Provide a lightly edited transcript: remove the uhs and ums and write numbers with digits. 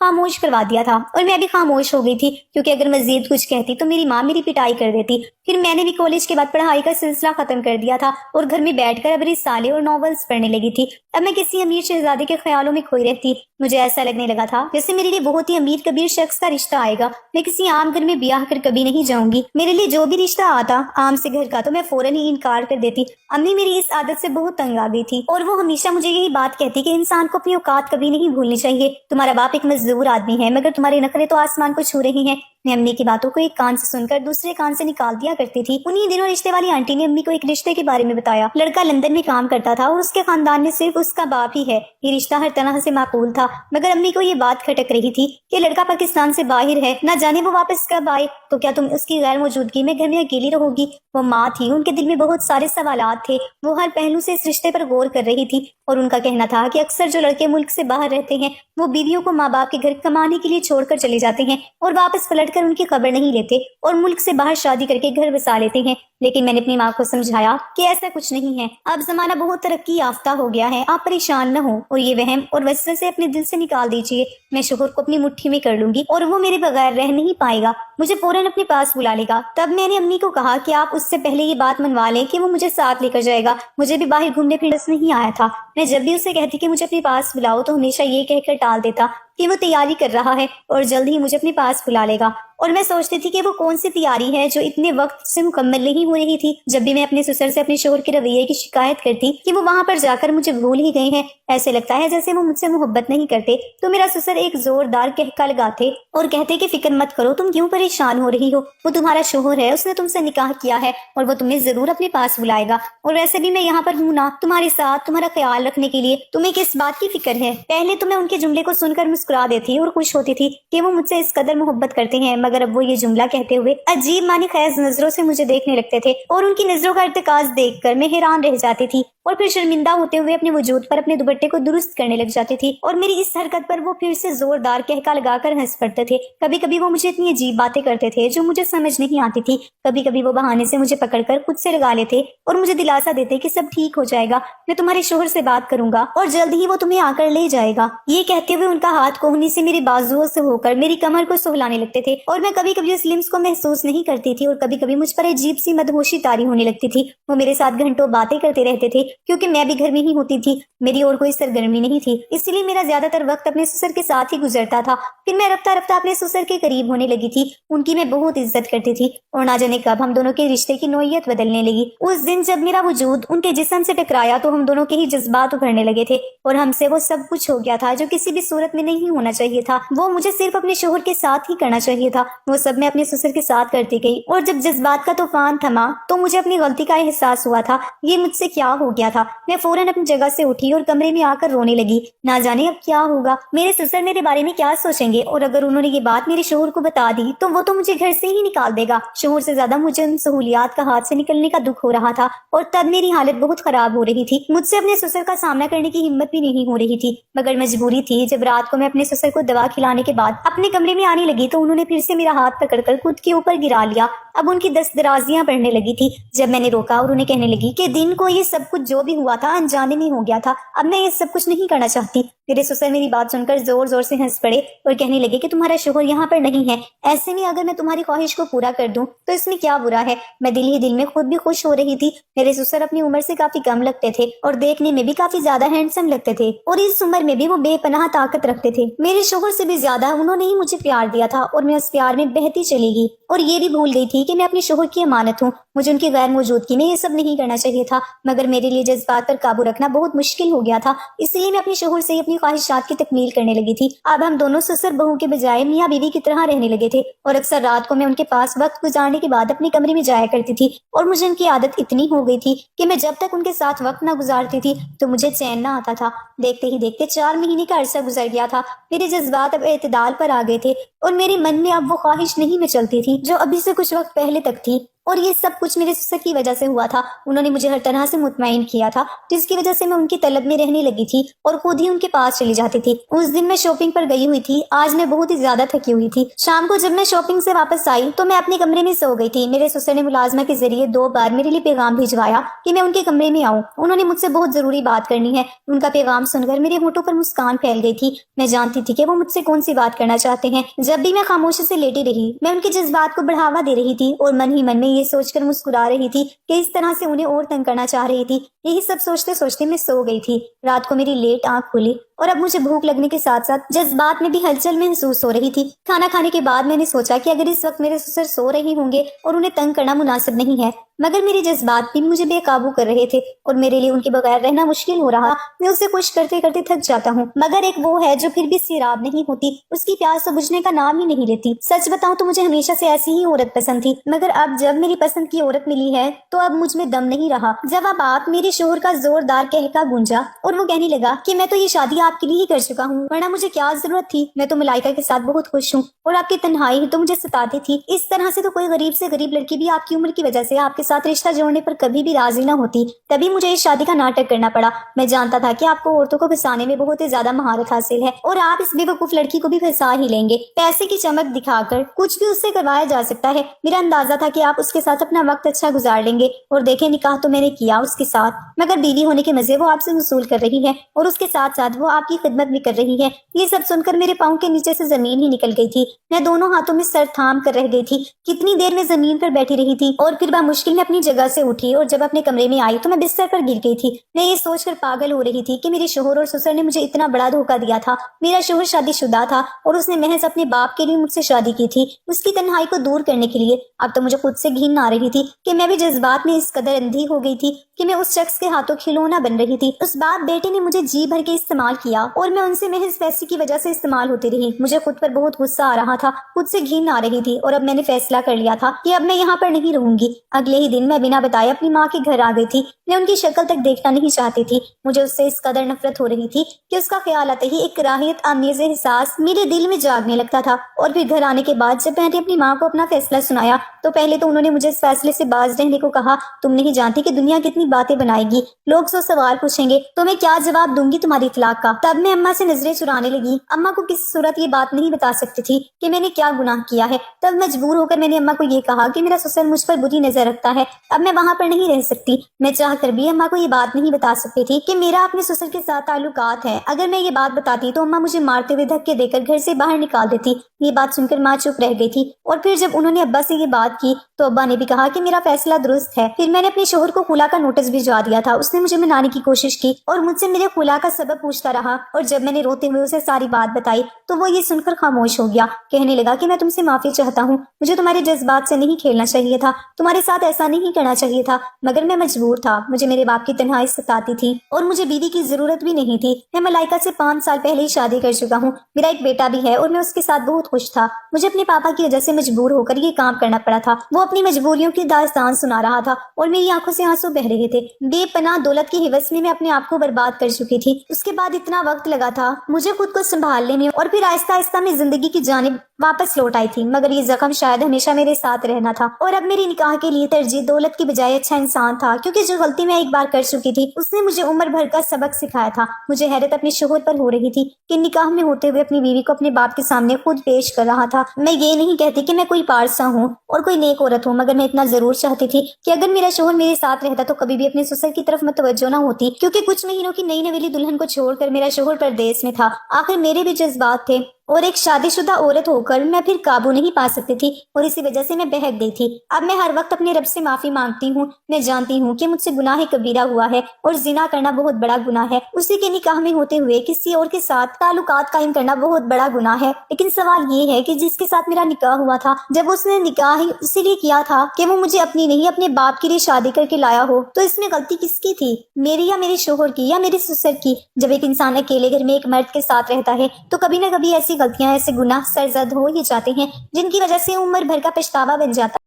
خاموش کروا دیا تھا اور میں بھی خاموش ہو گئی تھی کیونکہ اگر مزید کچھ کہتی تو میری ماں میری پٹائی کر دیتی۔ پھر میں نے بھی کالج کے بعد پڑھائی کا سلسلہ ختم کر دیا تھا اور گھر میں بیٹھ کر اب رسالے اور ناولز پڑھنے لگی تھی۔ اب میں کسی امیر شہزادے کے خیالوں میں کھوئی رہتی۔ مجھے ایسا لگنے لگا تھا جیسے میرے لیے بہت ہی امیر کبیر شخص کا رشتہ آئے گا، میں کسی عام گھر میں بیاہ کر کبھی نہیں جاؤں گی۔ میرے لیے جو بھی رشتہ آتا عام سے گھر کا تو میں فوراً ہی انکار کر دیتی۔ امی میری اس عادت سے بہت تنگ آ گئی تھی اور وہ ہمیشہ مجھے یہی بات کہتی کہ انسان کو اپنی اوقات کبھی نہیں بھولنی چاہیے۔ تمہارا باپ ایک مزدور آدمی ہے مگر تمہارے نخرے تو آسمان کو چھو رہی ہیں۔ میں امی کی باتوں کو ایک کان سے سن کر دوسرے کان سے نکال دیا کرتی تھی۔ انہی دنوں رشتے والی آنٹی نے امی کو ایک رشتے کے بارے میں بتایا۔ لڑکا لندن میں کام کرتا تھا اور اس کے خاندان میں صرف اس کا باپ ہی ہے۔ یہ رشتہ ہر طرح سے معقول تھا مگر امی کو یہ بات کھٹک رہی تھی کہ لڑکا پاکستان سے باہر ہے، نہ جانے وہ واپس کب آئے، تو کیا تم اس کی غیر موجودگی میں گھر میں اکیلی رہو گی؟ وہ ماں تھی، ان کے دل میں بہت سارے سوالات تھے۔ وہ ہر پہلو سے اس رشتے پر غور کر رہی تھی اور ان کا کہنا تھا کہ اکثر جو لڑکے ملک سے باہر رہتے ہیں وہ بیویوں کو ماں باپ کے گھر کمانے کے لیے چھوڑ کر چلے جاتے ہیں اور واپس پلٹ کر ان کی خبر نہیں لیتے اور ملک سے باہر شادی کر کے گھر بسا لیتے ہیں۔ لیکن میں نے اپنی ماں کو سمجھایا کہ ایسا کچھ نہیں ہے، اب زمانہ بہت ترقی یافتہ ہو گیا ہے، آپ پریشان نہ ہو اور یہ وہم اور وسوسے اپنے دل سے نکال دیجیے۔ میں شوہر کو اپنی مٹھی میں کر لوں گی اور وہ میرے بغیر رہ نہیں پائے گا، مجھے فوراً اپنے پاس بلا لے گا۔ تب میں نے امی کو کہا کہ آپ اس سے پہلے یہ بات منوا لیں کہ وہ مجھے ساتھ لے کر جائے گا، مجھے بھی باہر گھومنے پھرنے نہیں آیا تھا۔ میں جب بھی اسے کہتی کہ مجھے اپنے پاس بلاؤ تو ہمیشہ یہ کہہ کر ٹال دیتا کہ وہ تیاری کر رہا ہے اور جلد ہی مجھے اپنے پاس بلا لے گا، اور میں سوچتی تھی کہ وہ کون سی تیاری ہے جو اتنے وقت سے مکمل نہیں ہو رہی تھی۔ جب بھی میں اپنے سسر سے اپنے شوہر کے رویے کی شکایت کرتی کہ وہ وہاں پر جا کر مجھے بھول ہی گئے ہیں، ایسے لگتا ہے جیسے وہ مجھ سے محبت نہیں کرتے، تو میرا سسر ایک زوردار کہکا لگاتے اور کہتے کہ فکر مت کرو، تم کیوں پریشان ہو رہی ہو، وہ تمہارا شوہر ہے، اس نے تم سے نکاح کیا ہے اور وہ تمہیں ضرور اپنے پاس بلائے گا، اور ویسے بھی میں یہاں پر ہوں نا تمہارے ساتھ، تمہارا خیال رکھنے کے لیے، تمہیں کس بات کی فکر ہے۔ پہلے تو میں ان کے جملے کو سن کر مسکرا دیتی اور خوش ہوتی تھی کہ وہ مجھ سے اس قدر محبت کرتے ہیں، مگر اب وہ یہ جملہ کہتے ہوئے عجیب معنی خیز نظروں سے مجھے دیکھنے لگتے تھے اور ان کی نظروں کا ارتکاز دیکھ کر میں حیران رہ جاتی تھی اور پھر شرمندہ ہوتے ہوئے اپنے وجود پر اپنے دوپٹے کو درست کرنے لگ جاتی تھی، اور میری اس حرکت پر وہ پھر سے زوردار کہکا لگا کر ہنس پڑتے تھے۔ کبھی کبھی وہ مجھے اتنی عجیب باتیں کرتے تھے جو مجھے سمجھ نہیں آتی تھی، کبھی کبھی وہ بہانے سے مجھے پکڑ کر خود سے لگا لیتے اور مجھے دلاسا دیتے کہ سب ٹھیک ہو جائے گا، میں تمہارے شوہر سے بات کروں گا اور جلد ہی وہ تمہیں آ کر لے جائے گا۔ یہ کہتے ہوئے ان کا ہاتھ کوہنی سے میری بازوؤں سے ہو کر میری کمر کو سہلانے لگتے تھے اور میں کبھی کبھی اس لمس کو محسوس نہیں کرتی تھی اور کبھی کبھی مجھ پر عجیب سی مدہوشی طاری ہونے لگتی تھی۔ وہ میرے ساتھ گھنٹوں باتیں کرتے رہتے تھے کیونکہ میں بھی گھر میں ہی ہوتی تھی، میری اور کوئی سرگرمی نہیں تھی، اس لیے میرا زیادہ تر وقت اپنے سسر کے ساتھ ہی گزرتا تھا۔ پھر میں رفتہ رفتہ اپنے سسر کے قریب ہونے لگی تھی، ان کی میں بہت عزت کرتی تھی اور نہ جانے کب ہم دونوں کے رشتے کی نوعیت بدلنے لگی۔ اس دن جب میرا وجود ان کے جسم سے ٹکرایا تو ہم دونوں کے ہی جذبات ابھرنے لگے تھے اور ہم سے وہ سب کچھ ہو گیا تھا جو کسی بھی صورت میں نہیں ہونا چاہیے تھا۔ وہ مجھے صرف اپنے شوہر کے ساتھ ہی کرنا چاہیے تھا، وہ سب میں اپنے سسر کے ساتھ کرتی گئی، اور جب جذبات کا طوفان تھما تو مجھے اپنی غلطی کا احساس ہوا تھا، یہ مجھ سے کیا ہو گیا تھا۔ میں فوراً اپنی جگہ سے اٹھی اور کمرے میں آ کر رونے لگی، نہ جانے اب کیا ہوگا، میرے سسر میرے بارے میں کیا سوچیں گے، اور اگر انہوں نے یہ بات میرے شوہر کو بتا دی تو وہ تو مجھے گھر سے ہی نکال دے گا۔ شوہر سے زیادہ مجھے ان سہولیات کا ہاتھ سے نکلنے کا دکھ ہو رہا تھا اور تب میری حالت بہت خراب ہو رہی تھی، مجھ سے اپنے سسر کا سامنا کرنے کی ہمت بھی نہیں ہو رہی تھی، مگر مجبوری تھی۔ جب رات کو میں اپنے سسر کو دوا کھلانے کے بعد اپنے کمرے میں آنے لگی تو انہوں نے پھر سے میرا ہاتھ پکڑ کر خود کے اوپر گرا لیا۔ اب ان کی دست درازیاں بڑھنے لگی تھی جب میں نے روکا اور انہیں کہنے لگی کہ دن کو یہ سب کچھ جو بھی ہوا تھا انجانے میں ہو گیا تھا، اب میں یہ سب کچھ نہیں کرنا چاہتی۔ میرے سسر میری بات سن کر زور زور سے ہنس پڑے اور کہنے لگے کہ تمہارا شوہر یہاں پر نہیں ہے، ایسے میں اگر میں تمہاری خواہش کو پورا کر دوں تو اس میں کیا برا ہے۔ میں دل ہی دل میں خود بھی خوش ہو رہی تھی، میرے سسر اپنی عمر سے کافی کم لگتے تھے اور دیکھنے میں بھی کافی زیادہ ہینڈسم لگتے تھے، اور اس عمر میں بھی وہ بے پناہ طاقت رکھتے تھے۔ میرے شوہر سے بھی زیادہ انہوں نے ہی مجھے پیار دیا تھا اور میں اس پیار میں بہتی چلی گئی اور یہ بھی بھول گئی تھی کہ میں اپنے شوہر کی امانت ہوں، مجھے ان کی غیر موجودگی میں یہ سب نہیں کرنا چاہیے تھا، مگر میرے لیے جذبات پر قابو رکھنا بہت مشکل ہو گیا تھا، اس لیے میں اپنے شوہر سے اپنی خواہشات کی تکمیل کرنے لگی تھی۔ اب ہم دونوں سسر بہو کے بجائے میاں بیوی کی طرح رہنے لگے تھے اور اکثر رات کو میں ان کے پاس وقت گزارنے کے بعد اپنے کمرے میں جایا کرتی تھی، اور مجھے ان کی عادت اتنی ہو گئی تھی کہ میں جب تک ان کے ساتھ وقت نہ گزارتی تھی تو مجھے چین نہ آتا تھا۔ دیکھتے ہی دیکھتے 4 مہینے کا عرصہ گزر گیا تھا، میرے جذبات اب اعتدال پر آ گئے تھے اور میرے من میں اب وہ خواہش نہیں مچلتی تھی جو ابھی سے کچھ وقت پہلے تک تھی۔ اور یہ سب کچھ میرے سسر کی وجہ سے ہوا تھا. انہوں نے مجھے ہر طرح سے مطمئن کیا تھا، جس کی وجہ سے میں ان کی طلب میں رہنے لگی تھی اور خود ہی ان کے پاس چلی جاتی تھی. اس دن میں شاپنگ پر گئی ہوئی تھی. آج میں بہت ہی زیادہ تھکی ہوئی تھی. شام کو جب میں شاپنگ سے واپس آئی تو میں اپنے کمرے میں سو گئی تھی. میرے سسر نے ملازمہ کے ذریعے 2 بار میرے لیے پیغام بھجوایا کہ میں ان کے کمرے میں آؤں. انہوں نے مجھ سے بہت ضروری بات کرنی ہے. ان کا پیغام سن کر میرے ہونٹوں پر مسکان پھیل گئی تھی. میں جانتی تھی کہ وہ مجھ سے کون سی بات کرنا چاہتے ہیں. جب بھی میں خاموشی سے لیٹی رہی، میں ان کے جذبات کو بڑھاوا دے رہی تھی اور من ہی من میں یہ سوچ کر مسکرا رہی تھی کہ اس طرح سے انہیں اور تنگ کرنا چاہ رہی تھی. یہی سب سوچتے سوچتے میں سو گئی تھی. رات کو میری لیٹ آنکھ کھلی اور اب مجھے بھوک لگنے کے ساتھ ساتھ جذبات میں بھی ہلچل محسوس ہو رہی تھی. کھانا کھانے کے بعد میں نے سوچا کہ اگر اس وقت میرے سسر سو رہے ہوں گے اور انہیں تنگ کرنا مناسب نہیں ہے، مگر میرے جذبات بھی مجھے بے قابو کر رہے تھے اور میرے لیے ان کے بغیر رہنا مشکل ہو رہا. میں اسے خوش کرتے کرتے تھک جاتا ہوں، مگر ایک وہ ہے جو پھر بھی سیراب نہیں ہوتی، اس کی پیاس تو بجھنے کا نام ہی نہیں لیتی. سچ بتاؤں تو مجھے ہمیشہ سے ایسی ہی عورت پسند تھی، مگر اب جب میری پسند کی عورت ملی ہے تو اب مجھ میں دم نہیں رہا. جب اب آپ میرے شوہر کا زوردار کہکا گونجا اور وہ کہنے لگا کہ میں تو یہ شادی آپ کے لیے ہی کر چکا ہوں، ورنہ مجھے کیا ضرورت تھی. میں تو ملائکہ کے ساتھ بہت خوش ہوں اور آپ کی تنہائی تو مجھے ستاتی تھی. اس طرح سے تو کوئی غریب سے غریب لڑکی بھی آپ کی عمر کی وجہ سے آپ کے ساتھ رشتہ جوڑنے پر کبھی بھی راضی نہ ہوتی. تبھی مجھے اس شادی کا ناٹک کرنا پڑا. میں جانتا تھا کہ آپ کو عورتوں کو پھنسانے میں بہت ہی زیادہ مہارت حاصل ہے اور آپ اس بے وقوف لڑکی کو بھی پھنسا ہی لیں گے. پیسے کی چمک دکھا کر کچھ بھی اس سے کروایا جا سکتا ہے. میرا اندازہ تھا کہ آپ اس کے ساتھ اپنا وقت اچھا گزار لیں گے اور دیکھیں نکاح تو میں نے کیا اس کے ساتھ، مگر بیوی ہونے کے مزے وہ آپ سے وصول کر رہی ہے اور اس کے ساتھ ساتھ وہ آپ کی خدمت بھی کر رہی ہے. یہ سب سن کر میرے پاؤں کے نیچے سے زمین ہی نکل گئی تھی. میں دونوں ہاتھوں میں سر تھام کر رہ گئی تھی. کتنی دیر میں زمین پر بیٹھی رہی تھی اور پھر بمشکل میں اپنی جگہ سے اٹھی اور جب اپنے کمرے میں آئی تو میں بستر پر گر گئی تھی. میں یہ سوچ کر پاگل ہو رہی تھی کہ میرے شوہر اور سسر نے مجھے اتنا بڑا دھوکہ دیا تھا. میرا شوہر شادی شدہ تھا اور اس نے محض اپنے باپ کے لیے مجھ سے شادی کی تھی، اس کی تنہائی کو دور کرنے کے لیے. اب تو مجھے خود سے گھن آ رہی تھی کہ میں بھی جذبات میں اس قدر اندھی ہو گئی تھی کہ میں اس شخص کے ہاتھوں کھلونا بن رہی تھی. اس باپ بیٹے نے مجھے جی بھر کے استعمال کیا اور میں ان سے محض پیسے کی وجہ سے استعمال ہوتی رہی. مجھے خود پر بہت غصہ آ رہا تھا، خود سے گھن آ رہی تھی اور اب میں نے فیصلہ کر لیا تھا کہ اب میں یہاں پر نہیں رہوں گی. اگلے ہی دن میں بنا بتائے اپنی ماں کے گھر آ گئی تھی. میں ان کی شکل تک دیکھنا نہیں چاہتی تھی. مجھے اس سے اس قدر نفرت ہو رہی تھی کہ اس کا خیال آتے ہی ایک کراہیت آمیز احساس میرے دل میں جاگنے لگتا تھا. اور پھر گھر آنے کے بعد جب میں نے اپنی ماں کو اپنا فیصلہ سنایا تو پہلے تو انہوں نے مجھے اس فیصلے سے باز رہنے کو کہا. تم نہیں جانتی کہ دنیا کتنی باتیں بنائے گی، لوگ سو سوال پوچھیں گے، تو میں کیا جواب دوں گی تمہاری اطلاق کا. تب میں اماں سے نظریں چرانے لگی. اماں کو کسی صورت یہ بات نہیں بتا سکتی تھی کہ میں نے کیا گناہ کیا ہے. تب مجبور ہو کر میں نے اماں کو یہ کہا کہ میرا سسر مجھ پر بری نظر رکھتا ہے، اب میں وہاں پر نہیں رہ سکتی. میں چاہ کر بھی اماں کو یہ بات نہیں بتا سکتی تھی کہ میرا اپنے سسر کے ساتھ تعلقات ہے. اگر میں یہ بات بتاتی تو اماں مجھے مارتے ہوئے دھکے دے کر گھر سے باہر نکال دیتی. یہ بات سن کر ماں چپ رہ گئی تھی اور پھر جب انہوں نے ابا سے یہ بات کی تو ابا نے بھی کہا کہ میرا فیصلہ درست ہے. پھر میں نے اپنے شوہر کو خلا کا نوٹس بھجوا دیا تھا. اس نے مجھے منانے کی کوشش کی اور مجھ سے میرے خلا کا سبب پوچھتا رہا اور جب میں نے روتے ہوئے اسے ساری بات بتائی تو وہ یہ سن کر خاموش ہو گیا. کہنے لگا کہ میں تم سے معافی چاہتا ہوں، مجھے تمہارے جذبات سے نہیں کھیلنا چاہیے تھا، تمہارے ساتھ ایسا نہیں کرنا چاہیے تھا، مگر میں مجبور تھا. مجھے میرے باپ کی تنہائی ستاتی تھی اور مجھے بیوی کی ضرورت بھی نہیں تھی. میں ملائکہ سے 5 سال پہلے ہی شادی کر چکا ہوں. میرا ایک بیٹا بھی ہے اور میں اس کے ساتھ بہت خوش تھا. مجھے اپنے پاپا کی وجہ سے مجبور ہو کر یہ کام کرنا پڑا تھا. وہ اپنی مجبوریوں کی داستان سنا رہا تھا اور میری آنکھوں سے آنسو بہ رہے تھے. بے پناہ دولت کی ہوس میں اپنے آپ کو برباد کر چکی تھی. اس کے بعد اتنا وقت لگا تھا مجھے خود کو سنبھالنے میں اور پھر آہستہ آہستہ میں زندگی کی جانب واپس لوٹ آئی تھی. مگر یہ زخم شاید ہمیشہ میرے ساتھ رہنا تھا اور اب میری نکاح کے لیے ترجیح دولت کی بجائے اچھا انسان تھا، کیونکہ جو غلطی میں ایک بار کر چکی تھی اس نے مجھے عمر بھر کا سبق سکھایا تھا. مجھے حیرت اپنے شوہر پر ہو رہی تھی کہ نکاح میں ہوتے ہوئے اپنی بیوی کو اپنے باپ کے سامنے خود پیش کر رہا تھا. میں یہ نہیں کہتی کہ میں کوئی پارسا ہوں اور کوئی نیک عورت ہوں، مگر میں اتنا ضرور چاہتی تھی کہ اگر میرا شوہر میرے ساتھ رہتا تو کبھی بھی اپنے سسر کی طرف متوجہ نہ ہوتی، کیونکہ کچھ مہینوں کی نئی نویلی دلہن کو چھوڑ کر میرا شوہر پردیس میں تھا. آخر میرے بھی جذبات تھے اور ایک شادی شدہ عورت ہو کر میں پھر قابو نہیں پا سکتی تھی اور اسی وجہ سے میں بہک گئی تھی. اب میں ہر وقت اپنے رب سے معافی مانگتی ہوں. میں جانتی ہوں کہ مجھ سے گناہ کبیرہ ہوا ہے اور زنا کرنا بہت بڑا گناہ ہے. اسی کے نکاح میں ہوتے ہوئے کسی اور کے ساتھ تعلقات قائم کرنا بہت بڑا گناہ ہے. لیکن سوال یہ ہے کہ جس کے ساتھ میرا نکاح ہوا تھا، جب اس نے نکاح ہی اسی لیے کیا تھا کہ وہ مجھے اپنی نہیں اپنے باپ کے لیے شادی کر کے لایا ہو، تو اس میں غلطی کس کی تھی؟ میری یا میرے شوہر کی یا میرے سسر کی؟ جب ایک انسان اکیلے گھر میں ایک مرد کے ساتھ رہتا ہے تو کبھی نہ کبھی ایسی غلطیاں، ایسے گناہ سرزد ہو ہی جاتے ہیں جن کی وجہ سے عمر بھر کا پچھتاوا بن جاتا ہے.